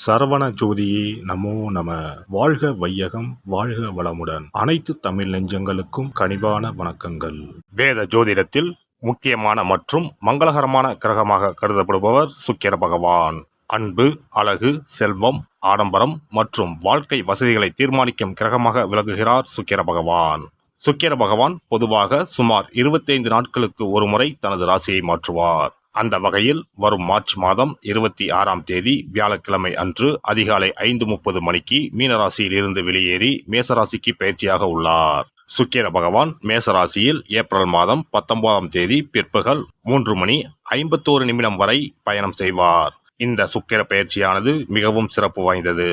சரவண ஜோதியே நமோ நம. வாழ்க வையகம், வாழ்க வளமுடன். அனைத்து தமிழ் நெஞ்சங்களுக்கும் கனிவான வணக்கங்கள். வேத ஜோதிடத்தில் முக்கியமான மற்றும் மங்களகரமான கிரகமாக கருதப்படுபவர் சுக்கிர பகவான். அன்பு, அழகு, செல்வம், ஆடம்பரம் மற்றும் வாழ்க்கை வசதிகளை தீர்மானிக்கும் கிரகமாக விளங்குகிறார் சுக்கிர பகவான். சுக்கிர பகவான் பொதுவாக சுமார் 25 நாட்களுக்கு ஒருமுறை தனது ராசியை மாற்றுவார். அந்த வகையில் வரும் மார்ச் மாதம் 26ஆம் தேதி வியாழக்கிழமை அன்று அதிகாலை 5:30 மணிக்கு மீனராசியில் இருந்து வெளியேறி மேசராசிக்கு பயிற்சியாக உள்ளார். சுக்கிர பகவான் மேசராசியில் ஏப்ரல் மாதம் 19ஆம் தேதி பிற்பகல் 3:51 வரை பயணம் செய்வார். இந்த சுக்கிர பயிற்சியானது மிகவும் சிறப்பு வாய்ந்தது.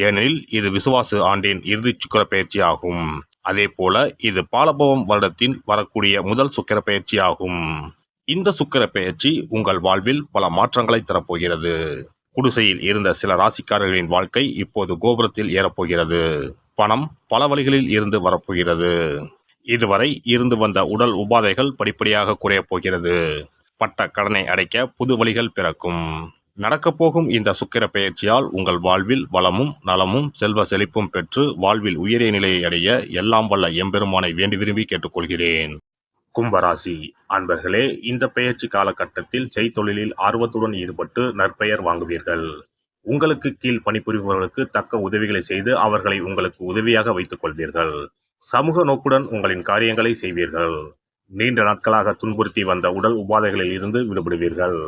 ஏனெனில் இது விசுவாசு ஆண்டின் இறுதி சுக்கிர பயிற்சியாகும். அதே போல இது பாலபவம் வருடத்தின் வரக்கூடிய முதல் சுக்கிர பயிற்சியாகும். இந்த சுக்கிர பெயர்ச்சி உங்கள் வாழ்வில் பல மாற்றங்களை தரப்போகிறது. குடிசையில் இருந்த சில ராசிக்காரர்களின் வாழ்க்கை இப்போது கோபுரத்தில் ஏறப்போகிறது. பணம் பல வழிகளில் இருந்து வரப்போகிறது. இதுவரை இருந்து வந்த உடல் உபாதைகள் படிப்படியாக குறையப் போகிறது. பட்ட கடனை அடைக்க புது வழிகள் பிறக்கும். நடக்கப்போகும் இந்த சுக்கிர பெயர்ச்சியால் உங்கள் வாழ்வில் வளமும் நலமும் செல்வ செழிப்பும் பெற்று வாழ்வில் உயரிய நிலையை அடைய எல்லாம் வல்ல எம்பெருமானை வேண்டி விரும்பி கேட்டுக்கொள்கிறேன். கும்பராசி அன்பர்களே, இந்த பெயர்ச்சி காலகட்டத்தில் செய்தொழிலில் ஆர்வத்துடன் ஈடுபட்டு நற்பெயர் வாங்குவீர்கள். உங்களுக்கு கீழ் பணிபுரிபவர்களுக்கு தக்க உதவிகளை செய்து அவர்களை உங்களுக்கு உதவியாக வைத்துக் கொள்வீர்கள். சமூக நோக்குடன் உங்களின் காரியங்களை செய்வீர்கள். நீண்ட நாட்களாக துன்புறுத்தி வந்த உடல் உபாதைகளில் இருந்து விடுபடுவீர்கள்.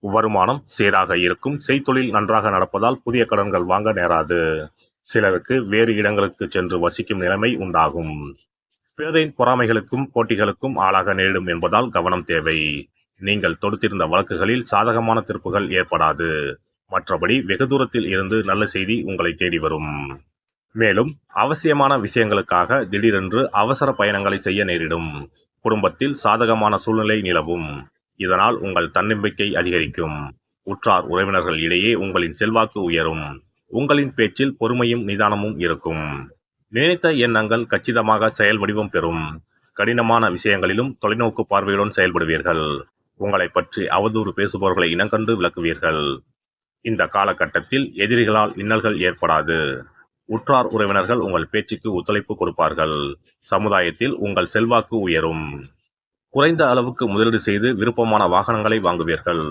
வருமானம் சீராக இருக்கும். செய்தொழில் நன்றாக நடப்பதால் புதிய கடன்கள் வாங்க நேராது. சிலருக்கு வேறு இடங்களுக்கு சென்று வசிக்கும் நிலைமை உண்டாகும். பிறரின் பொறாமைகளுக்கும் போட்டிகளுக்கும் ஆளாக நேரிடும் என்பதால் கவனம் தேவை. நீங்கள் தொடுத்திருந்த வழக்குகளில் சாதகமான தீர்ப்புகள் ஏற்படாது. மற்றபடி வெகு தூரத்தில் இருந்து நல்ல செய்தி உங்களை தேடி வரும். மேலும் அவசியமான விஷயங்களுக்காக திடீரென்று அவசர பயணங்களை செய்ய நேரிடும். குடும்பத்தில் சாதகமான சூழ்நிலை நிலவும். இதனால் உங்கள் தன்னம்பிக்கை அதிகரிக்கும். உற்றார் உறவினர்கள் இடையே உங்களின் செல்வாக்கு உயரும். உங்களின் பேச்சில் பொறுமையும் நிதானமும் இருக்கும். நினைத்த எண்ணங்கள் கச்சிதமாக செயல் வடிவம் பெறும். கடினமான விஷயங்களிலும் தொலைநோக்கு பார்வையுடன் செயல்படுவீர்கள். உங்களை பற்றி அவதூறு பேசுபவர்களை இனங்கண்டு விளக்குவீர்கள். இந்த காலகட்டத்தில் எதிரிகளால் இன்னல்கள் ஏற்படாது. உற்றார் உறவினர்கள் உங்கள் பேச்சுக்கு ஒத்துழைப்பு கொடுப்பார்கள். சமுதாயத்தில் உங்கள் செல்வாக்கு உயரும். குறைந்த அளவுக்கு முதலீடு செய்து விருப்பமான வாகனங்களை வாங்குவீர்கள்.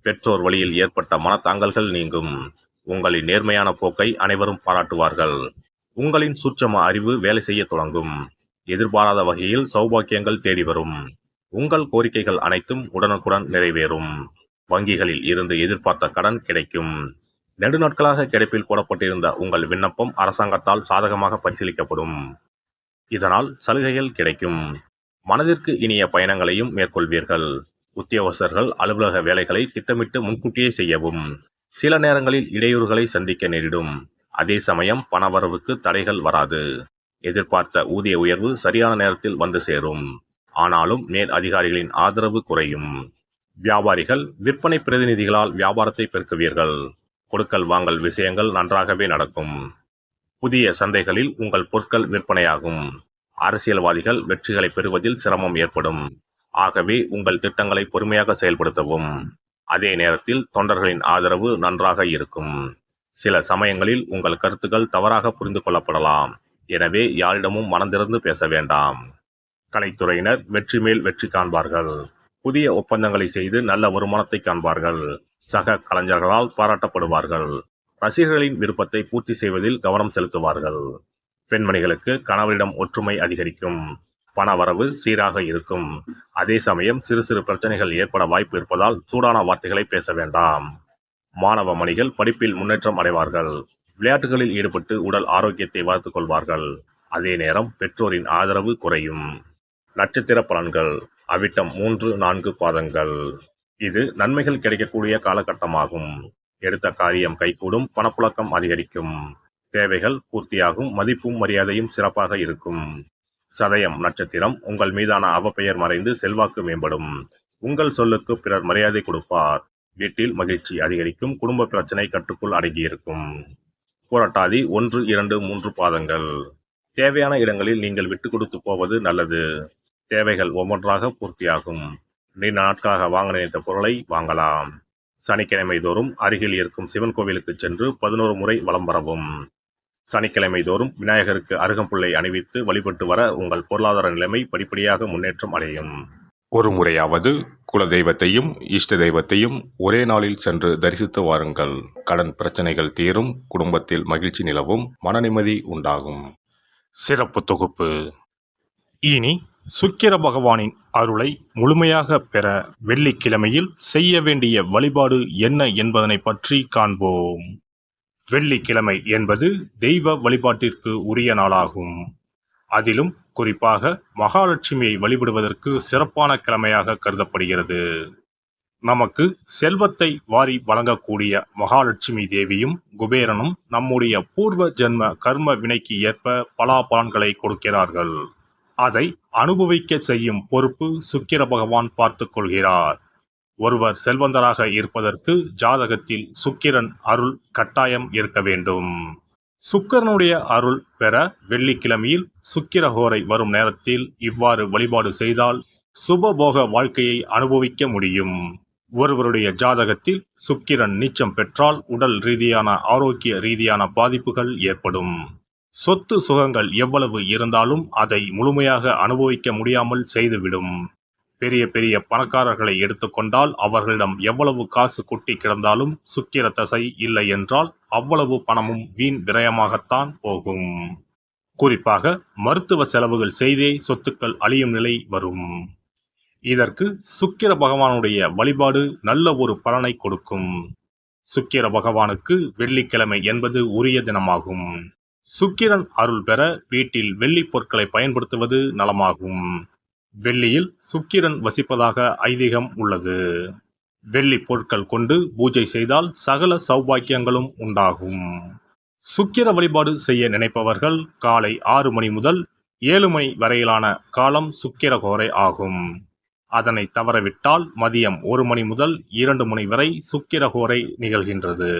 பெற்றோர் வழியில் ஏற்பட்ட மனத்தாங்கல்கள் நீங்கும். உங்களின் நேர்மையான போக்கை அனைவரும் பாராட்டுவார்கள். உங்களின் சூட்சம அறிவு வேலை செய்ய தொடங்கும். எதிர்பாராத வகையில் சௌபாக்கியங்கள் தேடி வரும். உங்கள் கோரிக்கைகள் அனைத்தும் உடனுக்குடன் நிறைவேறும். வங்கிகளில் இருந்து எதிர்பார்த்த கடன் கிடைக்கும். நெடுநாட்களாக கிடப்பில் போடப்பட்டிருந்த உங்கள் விண்ணப்பம் அரசாங்கத்தால் சாதகமாக பரிசீலிக்கப்படும். இதனால் சலுகைகள் கிடைக்கும். மனதிற்கு இனிய பயணங்களையும் மேற்கொள்வீர்கள். உத்தியோகஸ்தர்கள் அலுவலக வேலைகளை திட்டமிட்டு முன்கூட்டியே செய்யவும். சில நேரங்களில் இடையூறுகளை சந்திக்க நேரிடும். அதே சமயம் பணவரவுக்கு தடைகள் வராது. எதிர்பார்த்த ஊதிய உயர்வு சரியான நேரத்தில் வந்து சேரும். ஆனாலும் மேல் அதிகாரிகளின் ஆதரவு குறையும். வியாபாரிகள் விற்பனை பிரதிநிதிகளால் வியாபாரத்தை பெருக்குவீர்கள். கொடுக்கல் வாங்கல் விஷயங்கள் நன்றாகவே நடக்கும். புதிய சந்தைகளில் உங்கள் பொருட்கள் விற்பனையாகும். அரசியல்வாதிகள் வெற்றிகளை பெறுவதில் சிரமம் ஏற்படும். ஆகவே உங்கள் திட்டங்களை பொறுமையாக செயல்படுத்தவும். அதே நேரத்தில் தொண்டர்களின் ஆதரவு நன்றாக இருக்கும். சில சமயங்களில் உங்கள் கருத்துக்கள் தவறாக புரிந்து கொள்ளப்படலாம். எனவே யாரிடமும் மனந்திறந்து பேச வேண்டாம். கலைத்துறையினர் வெற்றி மேல் வெற்றி காண்பார்கள். புதிய ஒப்பந்தங்களை செய்து நல்ல வருமானத்தை காண்பார்கள். சக கலைஞர்களால் பாராட்டப்படுவார்கள். ரசிகர்களின் விருப்பத்தை பூர்த்தி செய்வதில் கவனம் செலுத்துவார்கள். பெண்மணிகளுக்கு கணவரிடம் ஒற்றுமை அதிகரிக்கும். பணவரவு சீராக இருக்கும். அதே சமயம் சிறு சிறு பிரச்சனைகள் ஏற்பட வாய்ப்பு இருப்பதால் சூடான வார்த்தைகளை பேச வேண்டாம். மாணவ மணிகள் படிப்பில் முன்னேற்றம் அடைவார்கள். விளையாட்டுகளில் ஈடுபட்டு உடல் ஆரோக்கியத்தை வளர்த்துக் கொள்வார்கள். அதே நேரம் பெற்றோரின் ஆதரவு குறையும். நட்சத்திர பலன்கள். அவிட்டம் 3-4 பாதங்கள். இது நன்மைகள் கிடைக்கக்கூடிய காலகட்டமாகும். எடுத்த காரியம் கைகூடும். பணப்புழக்கம் அதிகரிக்கும். தேவைகள் பூர்த்தியாகும். மதிப்பும் மரியாதையும் சிறப்பாக இருக்கும். சதயம் நட்சத்திரம். உங்கள் மீதான அவப்பெயர் மறைந்து செல்வாக்கு மேம்படும். உங்கள் சொல்லுக்கு பிறர் மரியாதை கொடுப்பார். வீட்டில் மகிழ்ச்சி அதிகரிக்கும். குடும்ப பிரச்சனை கட்டுக்குள் அடங்கியிருக்கும். புரட்டாதி 1-2-3 பாதங்கள். தேவையான இடங்களில் நீங்கள் விட்டு கொடுத்து போவது நல்லது. தேவைகள் ஒவ்வொன்றாக பூர்த்தியாகும். நீண்ட நாட்களாக வாங்க நினைத்த பொருளை வாங்கலாம். சனிக்கிழமை தோறும் அருகில் இருக்கும் சிவன் கோவிலுக்கு சென்று 11 முறை வலம் வரவும். சனிக்கிழமை தோறும் விநாயகருக்கு அருகம்புல்லை அணிவித்து வழிபட்டு வர உங்கள் பொருளாதார நிலைமை படிப்படியாக முன்னேற்றம் அடையும். ஒரு முறையாவது குல தெய்வத்தையும் இஷ்ட தெய்வத்தையும் ஒரே நாளில் சென்று தரிசித்து வாருங்கள். கடன் பிரச்சனைகள் தீரும், குடும்பத்தில் மகிழ்ச்சி நிலவும், மன நிம்மதி உண்டாகும். சிறப்பு தொகுப்பு. இனி சுக்கிர பகவானின் அருளை முழுமையாக பெற வெள்ளிக்கிழமையில் செய்ய வேண்டிய வழிபாடு என்ன என்பதனை பற்றி காண்போம். வெள்ளிக்கிழமை என்பது தெய்வ வழிபாட்டிற்கு உரிய நாளாகும். அதிலும் குறிப்பாக மகாலட்சுமியை வழிபடுவதற்கு சிறப்பான கிழமையாக கருதப்படுகிறது. நமக்கு செல்வத்தை வாரி வழங்கக்கூடிய மகாலட்சுமி தேவியும் குபேரனும் நம்முடைய பூர்வ ஜென்ம கர்ம வினைக்கு ஏற்ப பலாபலன்களை கொடுக்கிறார்கள். அதை அனுபவிக்க செய்யும் பொறுப்பு சுக்கிர பகவான் பார்த்து கொள்கிறார். ஒருவர் செல்வந்தராக இருப்பதற்கு ஜாதகத்தில் சுக்கிரன் அருள் கட்டாயம் இருக்க வேண்டும். சுக்கிரனுடைய அருள் பெற வெள்ளிக்கிழமையில் சுக்கிரஹோரை வரும் நேரத்தில் இவ்வாறு வழிபாடு செய்தால் சுபபோக வாழ்க்கையை அனுபவிக்க முடியும். ஒருவருடைய ஜாதகத்தில் சுக்கிரன் நீச்சம் பெற்றால் உடல் ரீதியான ஆரோக்கிய ரீதியான பாதிப்புகள் ஏற்படும். சொத்து சுகங்கள் எவ்வளவு இருந்தாலும் அதை முழுமையாக அனுபவிக்க முடியாமல் செய்துவிடும். பெரிய பெரிய பணக்காரர்களை எடுத்துக்கொண்டால் அவர்களிடம் எவ்வளவு காசு கொட்டி கிடந்தாலும் சுக்கிர தசை இல்லை என்றால் அவ்வளவு பணமும் வீண் விரயமாகத்தான் போகும். குறிப்பாக மருத்துவ செலவுகள் செய்தே சொத்துக்கள் அழியும் நிலை வரும். இதற்கு சுக்கிர பகவானுடைய வழிபாடு நல்ல ஒரு பலனை கொடுக்கும். சுக்கிர பகவானுக்கு வெள்ளிக்கிழமை என்பது உரிய தினமாகும். சுக்கிரன் அருள் பெற வீட்டில் வெள்ளி பொருட்களை பயன்படுத்துவது நலமாகும். வெள்ளியில் சுக்கிரன் வசிப்பதாக ஐதீகம் உள்ளது. வெள்ளி பொருட்கள் கொண்டு பூஜை செய்தால் சகல சௌபாக்கியங்களும் உண்டாகும். சுக்கிர வழிபாடு செய்ய நினைப்பவர்கள் காலை 6 மணி முதல் 7 மணி வரையிலான காலம் சுக்கிரஹோரை ஆகும். அதனை தவறவிட்டால் மதியம் 1 மணி முதல் 2 மணி வரை சுக்கிரஹோரை நிகழ்கின்றது.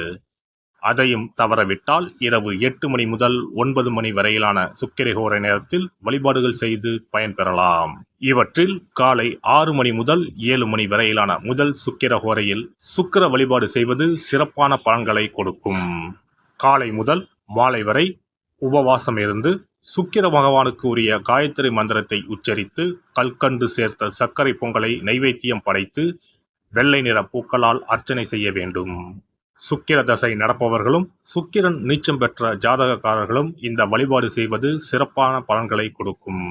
அதையும் தவறவிட்டால் இரவு 8 மணி முதல் 9 மணி வரையிலான சுக்கிரஹோரை நேரத்தில் வழிபாடுகள் செய்து பயன்பெறலாம். இவற்றில் காலை 6 மணி முதல் 7 மணி வரையிலான முதல் சுக்கிரஹோரையில் சுக்கிர வழிபாடு செய்வது சிறப்பான பலன்களை கொடுக்கும். காலை முதல் மாலை வரை உபவாசம் இருந்து சுக்கிர பகவானுக்கு உரிய காயத்ரி மந்திரத்தை உச்சரித்து கல்கண்டு சேர்த்த சர்க்கரை பொங்கலை நைவேத்தியம் படைத்து வெள்ளை நிற பூக்களால் அர்ச்சனை செய்ய வேண்டும். சுக்கிர தசை நடப்பவர்களும் சுக்கிரன் நீச்சம் பெற்ற ஜாதகக்காரர்களும் இந்த வழிபாடு செய்வது சிறப்பான பலன்களை கொடுக்கும்.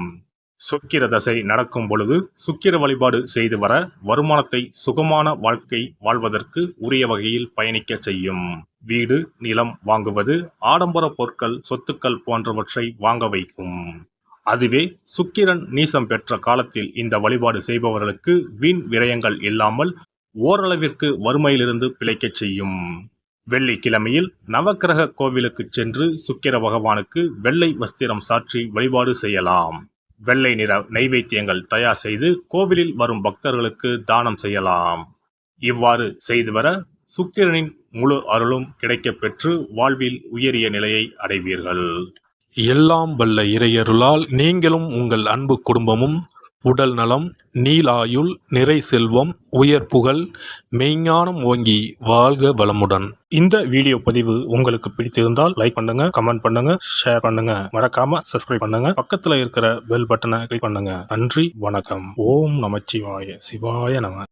சுக்கிர தசை நடக்கும் பொழுது சுக்கிர வழிபாடு செய்து வர வருமானத்தை சுகமான வாழ்க்கை வாழ்வதற்கு உரிய வகையில் பயணிக்க செய்யும். வீடு நிலம் வாங்குவது, ஆடம்பர பொருட்கள் சொத்துக்கள் போன்றவற்றை வாங்க வைக்கும். அதுவே சுக்கிரன் நீசம் பெற்ற காலத்தில் இந்த வழிபாடு செய்பவர்களுக்கு வீண் விரயங்கள் இல்லாமல் ஓரளவிற்கு வறுமையிலிருந்து பிழைக்கச் செய்யும். வெள்ளிக்கிழமையில் நவக்கிரக கோவிலுக்கு சென்று சுக்கிர பகவானுக்கு வெள்ளை வஸ்திரம் சாற்றி வழிபாடு செய்யலாம். வெள்ளை நிற நைவேத்தியங்கள் தயார் செய்து கோவிலில் வரும் பக்தர்களுக்கு தானம் செய்யலாம். இவ்வாறு செய்து வர சுக்கிரனின் முழு அருளும் கிடைக்கப் பெற்று வாழ்வில் உயரிய நிலையை அடைவீர்கள். எல்லாம் வல்ல இறையருளால் நீங்களும் உங்கள் அன்பு குடும்பமும் உடல் நலம், நீலாயுள், நிறை செல்வம், உயர் புகழ், மெய்ஞானம் ஓங்கி வாழ்க வளமுடன். இந்த வீடியோ பதிவு உங்களுக்கு பிடித்திருந்தால் லைக் பண்ணுங்க, கமெண்ட் பண்ணுங்க, ஷேர் பண்ணுங்க, மறக்காம சப்ஸ்கிரைப் பண்ணுங்க, பக்கத்துல இருக்கிற பெல் பட்டனை கிளிக் பண்ணுங்க. நன்றி, வணக்கம். ஓம் நமச்சிவாய, சிவாய நம.